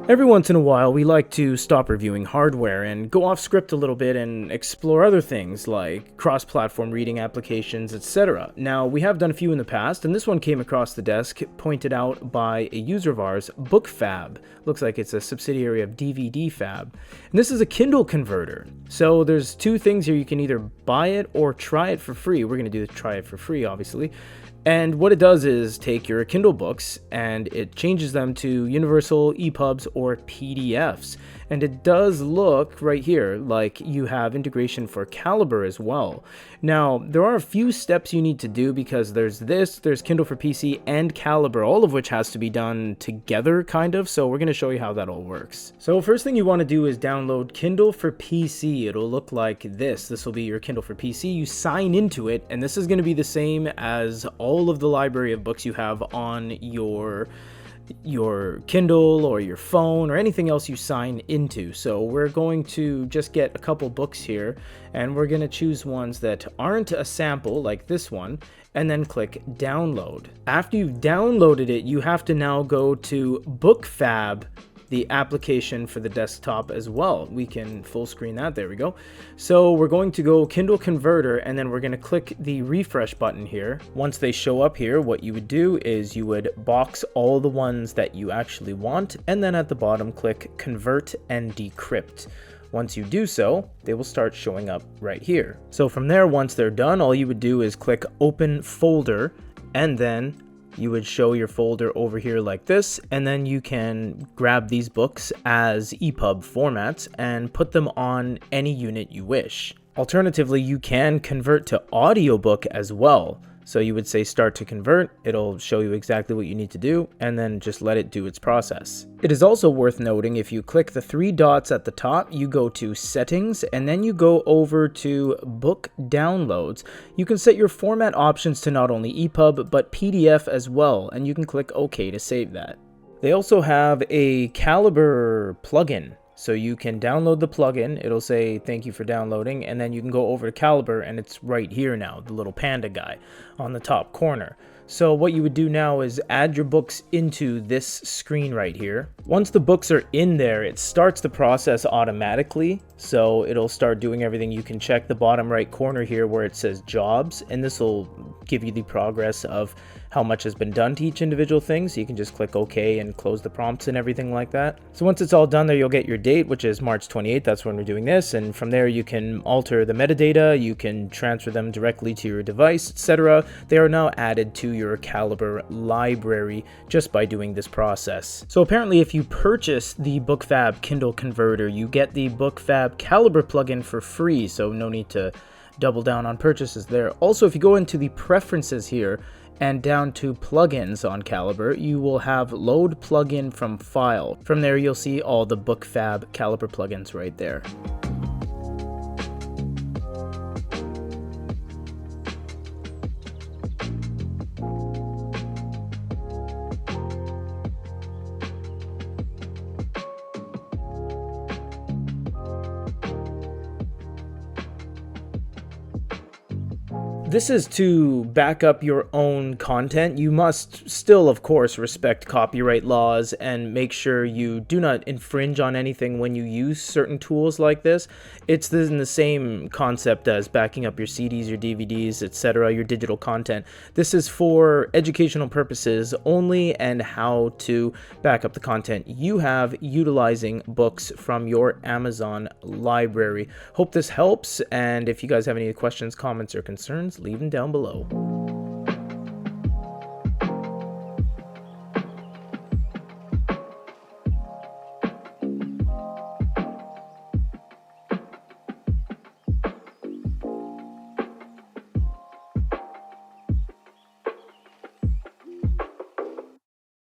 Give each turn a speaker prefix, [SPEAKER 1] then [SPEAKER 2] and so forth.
[SPEAKER 1] Every once in a while, we like to stop reviewing hardware and go off script a little bit and explore other things like cross-platform reading applications, etc. Now, we have done a few in the past, and this one came across the desk, pointed out by a user of ours, BookFab. Looks like it's a subsidiary of DVD Fab. And this is a Kindle converter. So there's two things here. You can either buy it or try it for free. We're going to do the try it for free, obviously. And what it does is take your Kindle books and it changes them to universal EPUBs or PDFs. And it does look right here like you have integration for Calibre as well. Now, there are a few steps you need to do because there's Kindle for PC and Calibre, all of which has to be done together kind of. So we're going to show you how that all works. So first thing you want to do is download Kindle for PC. It'll look like this. This will be your Kindle for PC. You sign into it, and this is going to be the same as all of the library of books you have on your Kindle or your phone or anything else you sign into. So we're going to just get a couple books here, and we're going to choose ones that aren't a sample like this one, and then click download. After you've downloaded it, you have to now go to BookFab, the application for the desktop as well. We can full screen that. There we go. So we're going to go Kindle Converter, and then we're going to click the refresh button here. Once they show up here, what you would do is you would box all the ones that you actually want, and then at the bottom click Convert and Decrypt. Once you do so, they will start showing up right here. So from there, once they're done, all you would do is click Open Folder, and then you would show your folder over here like this, and then you can grab these books as EPUB formats and put them on any unit you wish. Alternatively, you can convert to audiobook as well. So you would say start to convert, it'll show you exactly what you need to do, and then just let it do its process. It is also worth noting, if you click the three dots at the top, you go to settings, and then you go over to book downloads. You can set your format options to not only EPUB, but PDF as well, and you can click OK to save that. They also have a Calibre plugin. So you can download the plugin, it'll say thank you for downloading, and then you can go over to Calibre, and it's right here now, the little panda guy on the top corner. So what you would do now is add your books into this screen right here. Once the books are in there, it starts the process automatically. So it'll start doing everything. You can check the bottom right corner here where it says jobs, and this will give you the progress of how much has been done to each individual thing. So you can just click OK and close the prompts and everything like that. So once it's all done there, you'll get your date, which is March 28th. That's when we're doing this. And from there, you can alter the metadata. You can transfer them directly to your device, etc. They are now added to your Calibre library just by doing this process. So apparently, if you purchase the BookFab Kindle Converter, you get the BookFab Calibre plugin for free. So no need to double down on purchases there. Also, if you go into the preferences here and down to plugins on Calibre, you will have load plugin from file. From there, you'll see all the BookFab Calibre plugins right there. This is to back up your own content. You must still, of course, respect copyright laws and make sure you do not infringe on anything when you use certain tools like this. It's in the same concept as backing up your CDs, your DVDs, etc., your digital content. This is for educational purposes only, and how to back up the content you have utilizing books from your Amazon library. Hope this helps, and if you guys have any questions, comments, or concerns, leave them down below.